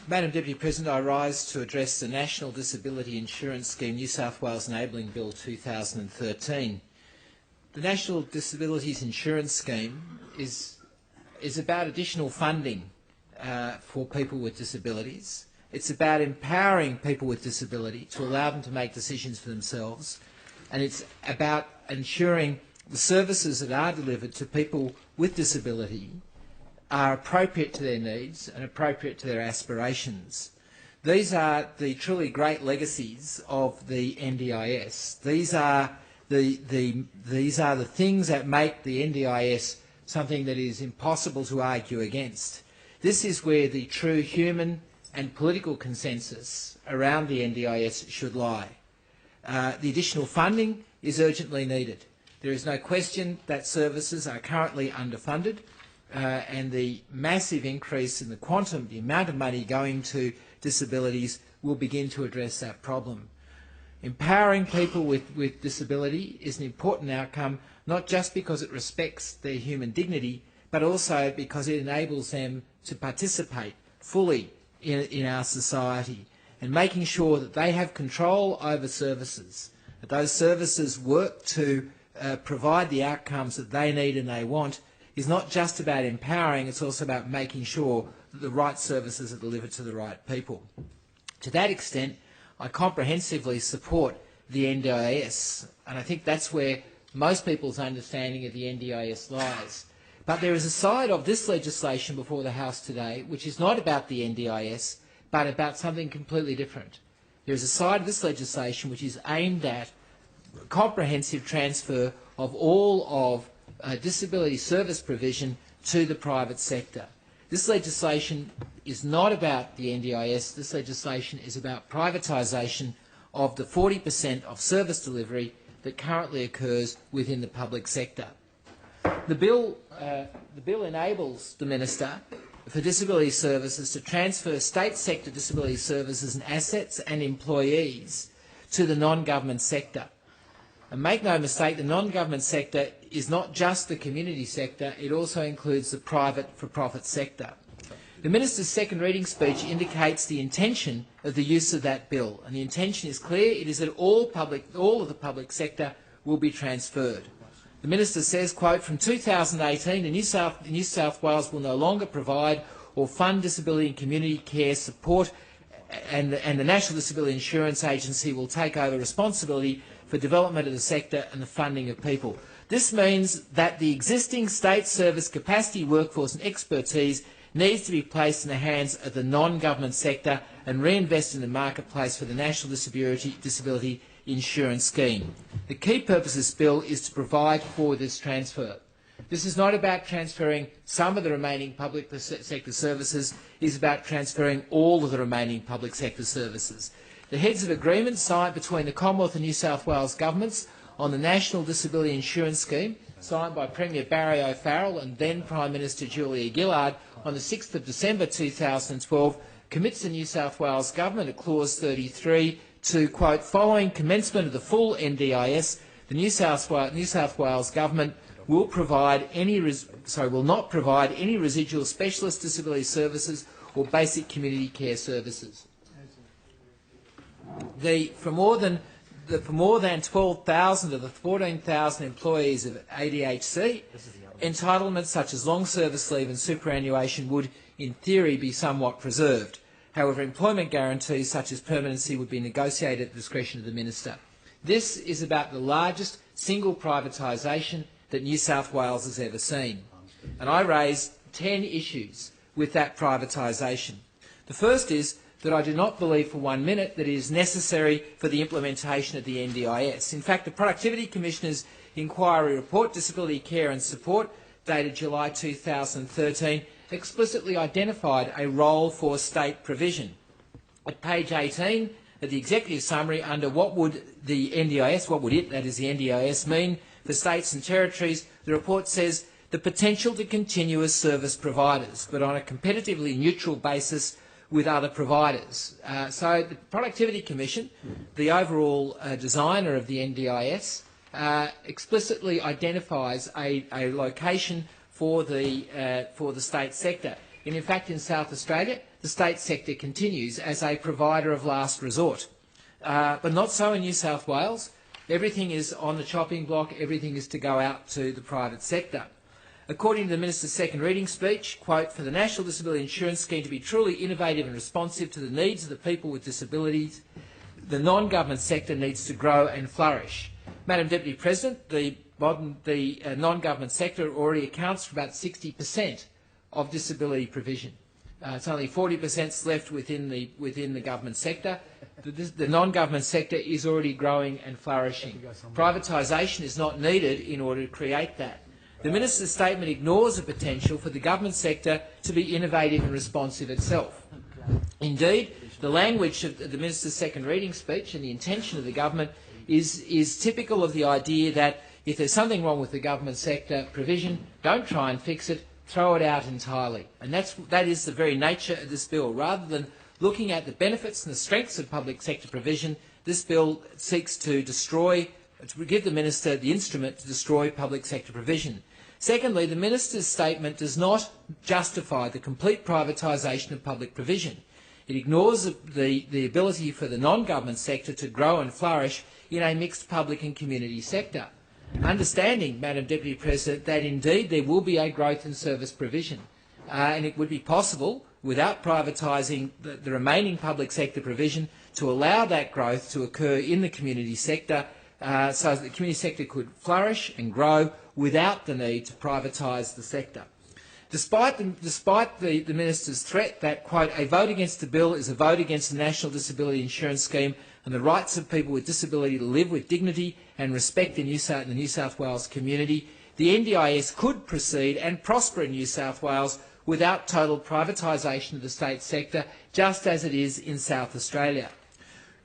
Madam Deputy President, I rise to address the National Disability Insurance Scheme New South Wales Enabling Bill 2013. The National Disabilities Insurance Scheme is about additional funding for people with disabilities. It's about empowering people with disability to allow them to make decisions for themselves, and it's about ensuring the services that are delivered to people with disability are appropriate to their needs and appropriate to their aspirations. These are the truly great legacies of the NDIS. These are the things that make the NDIS something that is impossible to argue against. This is where the true human and political consensus around the NDIS should lie. The additional funding is urgently needed. There is no question that services are currently underfunded, and the massive increase in the quantum, the amount of money going to disabilities will begin to address that problem. Empowering people with disability is an important outcome, not just because it respects their human dignity, but also because it enables them to participate fully in our society, and making sure that they have control over services, that those services work to provide the outcomes that they need and they want, is not just about empowering, it's also about making sure that the right services are delivered to the right people. To that extent, I comprehensively support the NDIS, and I think that's where most people's understanding of the NDIS lies. But there is a side of this legislation before the House today which is not about the NDIS, but about something completely different. There is a side of this legislation which is aimed at comprehensive transfer of all of disability service provision to the private sector. This legislation is not about the NDIS. This legislation is about privatisation of the 40% of service delivery that currently occurs within the public sector. The bill enables the Minister for Disability Services to transfer state sector disability services and assets and employees to the non-government sector. And make no mistake, the non-government sector is not just the community sector, it also includes the private for-profit sector. The Minister's second reading speech indicates the intention of the use of that bill, and the intention is clear. It is that all of the public sector will be transferred. The Minister says, quote, "From 2018, New South Wales will no longer provide or fund disability and community care support, and the National Disability Insurance Agency will take over responsibility for development of the sector and the funding of people." This means that the existing state service capacity, workforce and expertise needs to be placed in the hands of the non-government sector and reinvested in the marketplace for the National Disability Insurance Scheme. The key purpose of this bill is to provide for this transfer. This is not about transferring some of the remaining public sector services, it is about transferring all of the remaining public sector services. The heads of agreement signed between the Commonwealth and New South Wales governments on the National Disability Insurance Scheme, signed by Premier Barry O'Farrell and then Prime Minister Julia Gillard on the 6th of December 2012, commits the New South Wales Government at Clause 33 to, quote, "Following commencement of the full NDIS, the New South Wales Government will not provide any residual specialist disability services or basic community care services." For more than 12,000 of the 14,000 employees of ADHC, entitlements such as long service leave and superannuation would, in theory, be somewhat preserved. However, employment guarantees such as permanency would be negotiated at the discretion of the Minister. This is about the largest single privatisation that New South Wales has ever seen. And I raised 10 issues with that privatisation. The first is that I do not believe for 1 minute that it is necessary for the implementation of the NDIS. In fact, the Productivity Commissioner's inquiry report, Disability Care and Support, dated July 2013, explicitly identified a role for state provision. At page 18 of the executive summary, under what would the NDIS, that is the NDIS, mean for states and territories, the report says the potential to continue as service providers, but on a competitively neutral basis with other providers. So the Productivity Commission, the overall designer of the NDIS, explicitly identifies a location for the state sector. And in fact, in South Australia, the state sector continues as a provider of last resort. But not so in New South Wales. Everything is on the chopping block, everything is to go out to the private sector. According to the Minister's second reading speech, quote, "For the National Disability Insurance Scheme to be truly innovative and responsive to the needs of the people with disabilities, the non-government sector needs to grow and flourish." Madam Deputy President, the non-government sector already accounts for about 60% of disability provision. It's only 40% left within the government sector. The non-government sector is already growing and flourishing. Privatisation is not needed in order to create that. The Minister's statement ignores the potential for the government sector to be innovative and responsive itself. Indeed, the language of the Minister's second reading speech and the intention of the government is typical of the idea that if there's something wrong with the government sector provision, don't try and fix it, throw it out entirely. And that is the very nature of this bill. Rather than looking at the benefits and the strengths of public sector provision, this bill seeks to give the Minister the instrument to destroy public sector provision. Secondly, the Minister's statement does not justify the complete privatisation of public provision. It ignores the ability for the non-government sector to grow and flourish in a mixed public and community sector. Understanding, Madam Deputy President, that indeed there will be a growth in service provision, and it would be possible, without privatising the remaining public sector provision, to allow that growth to occur in the community sector so that the community sector could flourish and grow without the need to privatise the sector. Despite the Minister's threat that, quote, "A vote against the bill is a vote against the National Disability Insurance Scheme and the rights of people with disability to live with dignity and respect in the New South Wales community, the NDIS could proceed and prosper in New South Wales without total privatisation of the state sector, just as it is in South Australia."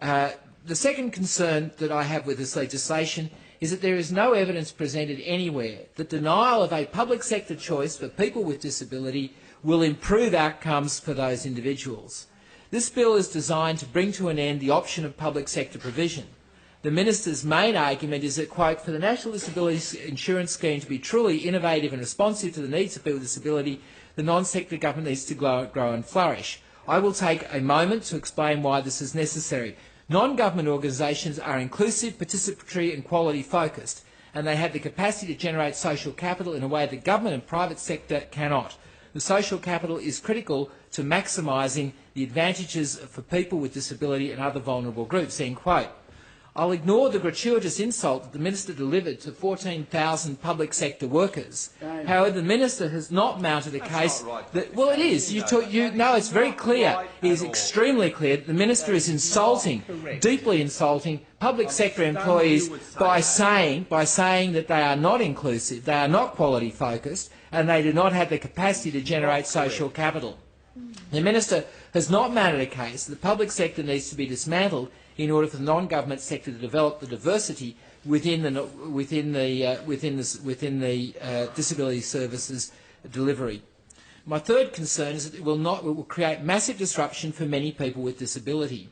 The second concern that I have with this legislation is that there is no evidence presented anywhere that denial of a public sector choice for people with disability will improve outcomes for those individuals. This bill is designed to bring to an end the option of public sector provision. The Minister's main argument is that, quote, "For the National Disability Insurance Scheme to be truly innovative and responsive to the needs of people with disability, the non-sector government needs to grow and flourish." I will take a moment to explain why this is necessary. Non-government organisations are inclusive, participatory and quality focused, and they have the capacity to generate social capital in a way that government and private sector cannot. The social capital is critical to maximising the advantages for people with disability and other vulnerable groups. End quote. I'll ignore the gratuitous insult that the Minister delivered to 14,000 public sector workers. However, the Minister has not mounted a case that... Well, it is. No, it's very clear. It is extremely clear that the Minister is insulting, deeply insulting public sector employees by saying that they are not inclusive, they are not quality focused, and they do not have the capacity to generate social capital. The Minister has not mounted a case that the public sector needs to be dismantled in order for the non-government sector to develop the diversity within the disability services delivery. My third concern is that it will create massive disruption for many people with disability.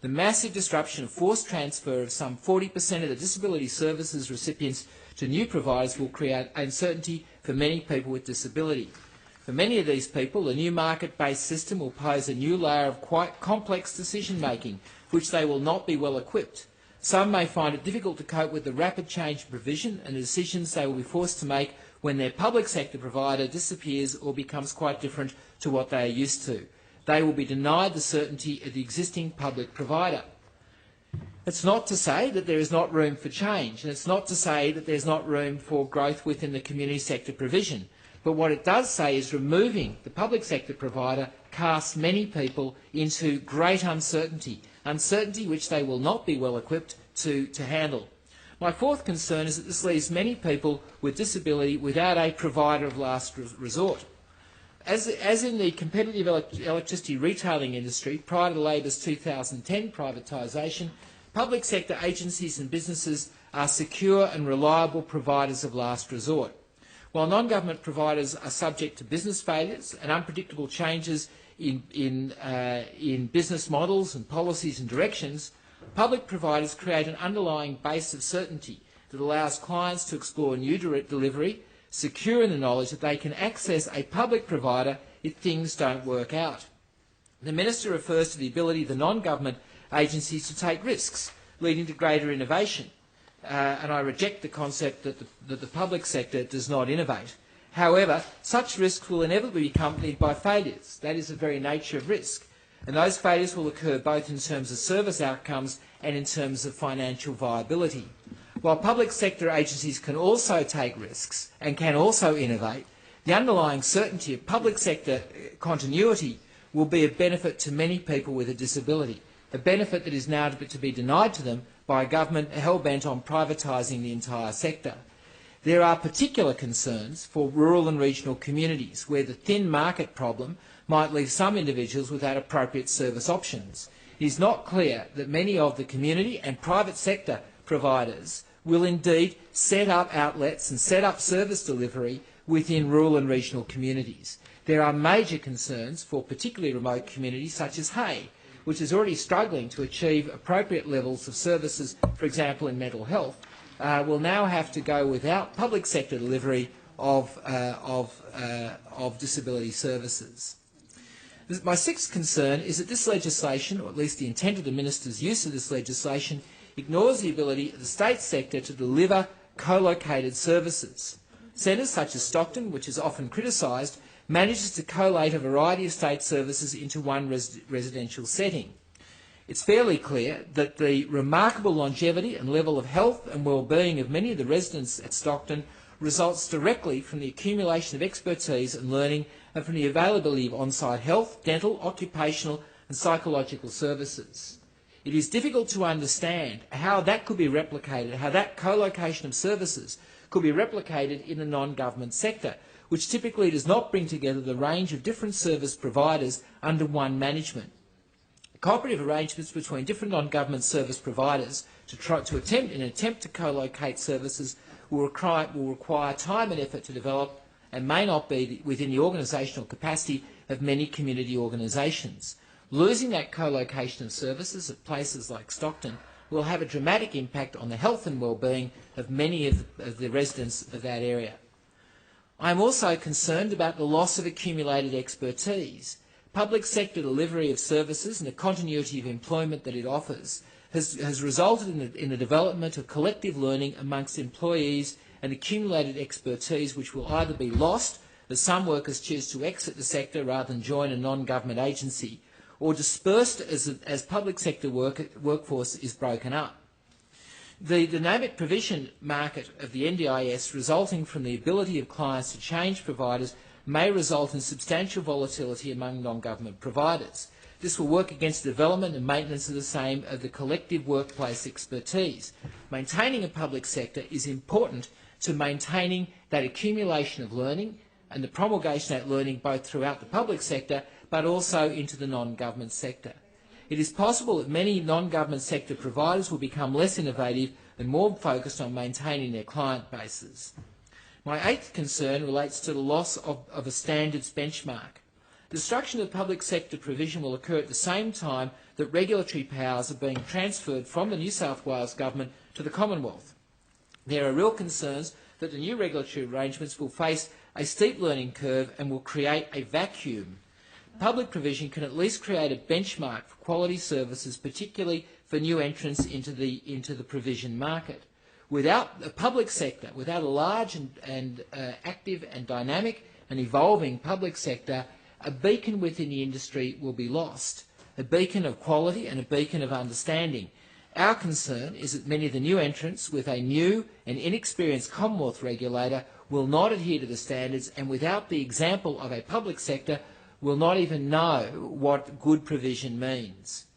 The massive disruption of forced transfer of some 40% of the disability services recipients to new providers will create uncertainty for many people with disability. For many of these people, the new market-based system will pose a new layer of quite complex decision-making, for which they will not be well equipped. Some may find it difficult to cope with the rapid change in provision and the decisions they will be forced to make when their public sector provider disappears or becomes quite different to what they are used to. They will be denied the certainty of the existing public provider. It's not to say that there is not room for change, and it's not to say that there's not room for growth within the community sector provision. But what it does say is removing the public sector provider casts many people into great uncertainty which they will not be well equipped to handle. My fourth concern is that this leaves many people with disability without a provider of last resort. As in the competitive electricity retailing industry, prior to Labor's 2010 privatisation, public sector agencies and businesses are secure and reliable providers of last resort. While non-government providers are subject to business failures and unpredictable changes in business models and policies and directions, public providers create an underlying base of certainty that allows clients to explore new delivery, secure in the knowledge that they can access a public provider if things don't work out. The Minister refers to the ability of the non-government agencies to take risks, leading to greater innovation. And I reject the concept that the public sector does not innovate. However, such risks will inevitably be accompanied by failures. That is the very nature of risk. And those failures will occur both in terms of service outcomes and in terms of financial viability. While public sector agencies can also take risks and can also innovate, the underlying certainty of public sector continuity will be of benefit to many people with a disability, a benefit that is now to be denied to them by a government hell-bent on privatising the entire sector. There are particular concerns for rural and regional communities where the thin market problem might leave some individuals without appropriate service options. It is not clear that many of the community and private sector providers will indeed set up outlets and set up service delivery within rural and regional communities. There are major concerns for particularly remote communities such as Kaye, which is already struggling to achieve appropriate levels of services, for example in mental health, will now have to go without public sector delivery of disability services. My sixth concern is that this legislation, or at least the intent of the Minister's use of this legislation, ignores the ability of the state sector to deliver co-located services. Centres such as Stockton, which is often criticised, manages to collate a variety of state services into one residential setting. It's fairly clear that the remarkable longevity and level of health and well-being of many of the residents at Stockton results directly from the accumulation of expertise and learning and from the availability of on-site health, dental, occupational and psychological services. It is difficult to understand how that could be replicated, how that co-location of services could be replicated in the non-government sector, which typically does not bring together the range of different service providers under one management. Cooperative arrangements between different non-government service providers in an attempt to co-locate services will require time and effort to develop and may not be within the organisational capacity of many community organisations. Losing that co-location of services at places like Stockton will have a dramatic impact on the health and well-being of many of the residents of that area. I am also concerned about the loss of accumulated expertise. Public sector delivery of services and the continuity of employment that it offers has resulted in the development of collective learning amongst employees and accumulated expertise which will either be lost as some workers choose to exit the sector rather than join a non-government agency, or dispersed as public sector workforce is broken up. The dynamic provision market of the NDIS resulting from the ability of clients to change providers may result in substantial volatility among non-government providers. This will work against the development and maintenance of the collective workplace expertise. Maintaining a public sector is important to maintaining that accumulation of learning and the promulgation of that learning both throughout the public sector but also into the non-government sector. It is possible that many non-government sector providers will become less innovative and more focused on maintaining their client bases. My eighth concern relates to the loss of a standards benchmark. The destruction of public sector provision will occur at the same time that regulatory powers are being transferred from the New South Wales Government to the Commonwealth. There are real concerns that the new regulatory arrangements will face a steep learning curve and will create a vacuum. Public provision can at least create a benchmark for quality services, particularly for new entrants into the provision market. Without a public sector, without a large and active and dynamic and evolving public sector, a beacon within the industry will be lost, a beacon of quality and a beacon of understanding. Our concern is that many of the new entrants with a new and inexperienced Commonwealth regulator will not adhere to the standards and without the example of a public sector will not even know what good provision means.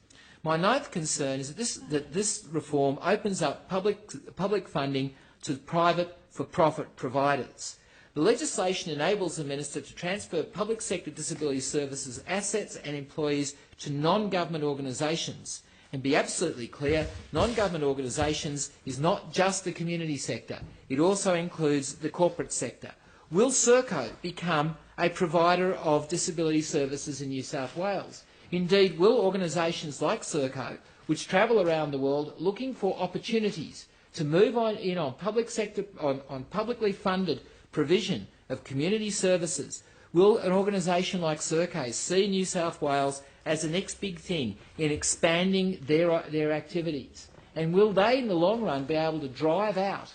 My ninth concern is that this reform opens up public funding to private for-profit providers. The legislation enables the Minister to transfer public sector disability services assets and employees to non-government organisations. And be absolutely clear, non-government organisations is not just the community sector. It also includes the corporate sector. Will Serco become a provider of disability services in New South Wales? Indeed, will organisations like Serco, which travel around the world looking for opportunities to move on public sector, on publicly funded provision of community services, Will an organisation like Kaye see New South Wales as the next big thing in expanding their activities? And will they, in the long run, be able to drive out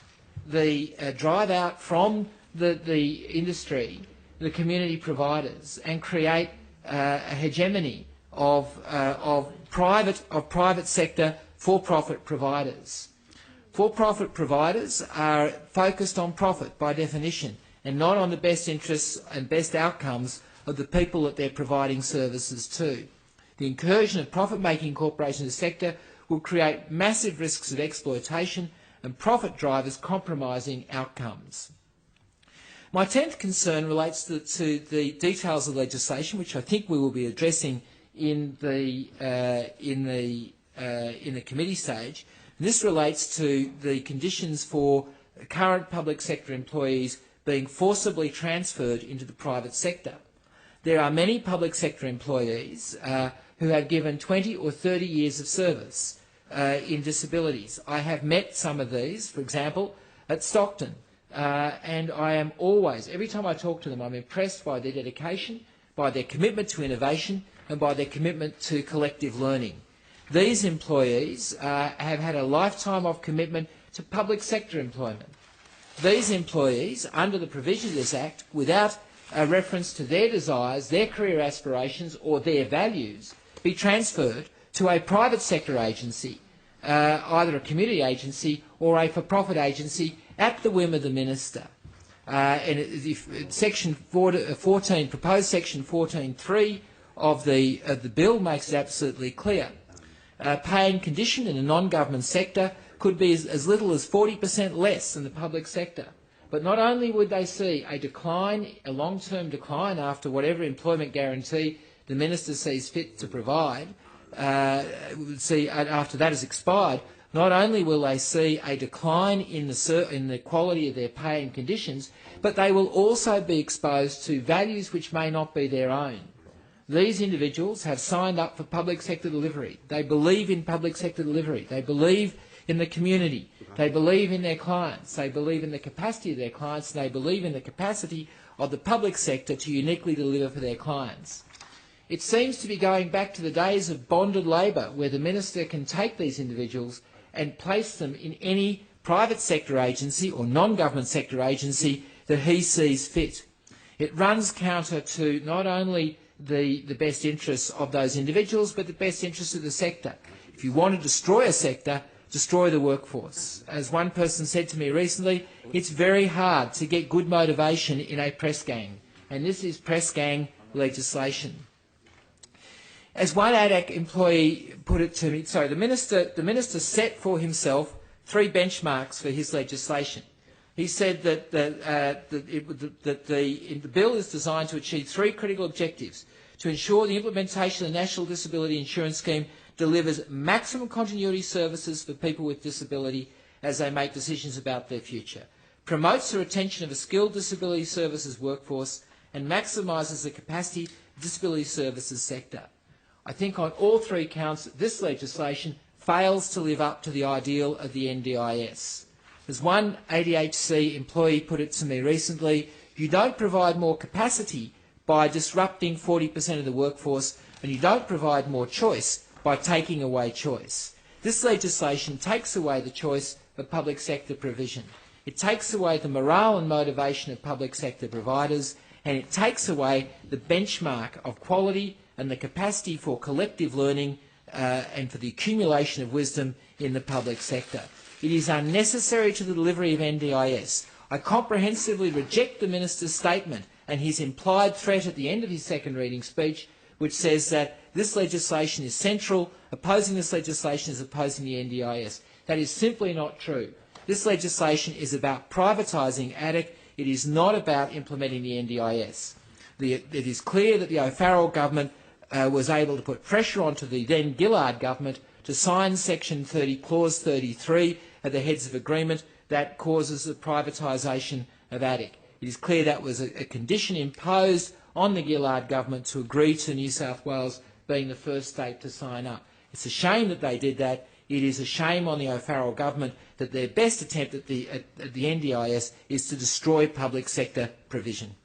from the industry, the community providers, and create a hegemony of private sector for-profit providers? For-profit providers are focused on profit by definition, and not on the best interests and best outcomes of the people that they're providing services to. The incursion of profit-making corporations in the sector will create massive risks of exploitation and profit drivers compromising outcomes. My 10th concern relates to the details of legislation, which I think we will be addressing in the committee stage. And this relates to the conditions for current public sector employees being forcibly transferred into the private sector. There are many public sector employees who have given 20 or 30 years of service in disabilities. I have met some of these, for example, at Stockton, and I am always, every time I talk to them, I'm impressed by their dedication, by their commitment to innovation, and by their commitment to collective learning. These employees have had a lifetime of commitment to public sector employment. These employees, under the provisions of this Act, without a reference to their desires, their career aspirations or their values, be transferred to a private sector agency, either a community agency or a for-profit agency, at the whim of the minister. Section 14, proposed Section 14.3 of the bill makes it absolutely clear. Pay and condition in a non-government sector could be as little as 40% less than the public sector. But not only would they see a decline, a long-term decline after whatever employment guarantee the minister sees fit to provide, after that has expired, not only will they see a decline in the quality of their pay and conditions, but they will also be exposed to values which may not be their own. These individuals have signed up for public sector delivery. They believe in public sector delivery. They believe in the community. They believe in their clients. They believe in the capacity of their clients. And they believe in the capacity of the public sector to uniquely deliver for their clients. It seems to be going back to the days of bonded labour, where the minister can take these individuals and place them in any private sector agency or non-government sector agency that he sees fit. It runs counter to not only the best interests of those individuals, but the best interests of the sector. If you want to destroy a sector, destroy the workforce. As one person said to me recently, it's very hard to get good motivation in a press gang, and this is press gang legislation. As one ADAC employee put it to me, the minister set for himself 3 benchmarks for his legislation. He said that the bill is designed to achieve 3 critical objectives: to ensure the implementation of the National Disability Insurance Scheme delivers maximum continuity services for people with disability as they make decisions about their future, promotes the retention of a skilled disability services workforce, and maximises the capacity of the disability services sector. I think on all 3 counts, this legislation fails to live up to the ideal of the NDIS. As one ADHC employee put it to me recently, you don't provide more capacity by disrupting 40% of the workforce, and you don't provide more choice by taking away choice. This legislation takes away the choice of public sector provision. It takes away the morale and motivation of public sector providers, and it takes away the benchmark of quality and the capacity for collective learning and for the accumulation of wisdom in the public sector. It is unnecessary to the delivery of NDIS. I comprehensively reject the minister's statement and his implied threat at the end of his second reading speech, which says that this legislation is central, opposing this legislation is opposing the NDIS. That is simply not true. This legislation is about privatising ADIC. It is not about implementing the NDIS. It is clear that the O'Farrell government was able to put pressure onto the then Gillard government to sign Section 30, Clause 33 at the heads of agreement that causes the privatisation of ADIC. It is clear that was a condition imposed on the Gillard government to agree to New South Wales being the first state to sign up. It's a shame that they did that. It is a shame on the O'Farrell government that their best attempt at the NDIS is to destroy public sector provision.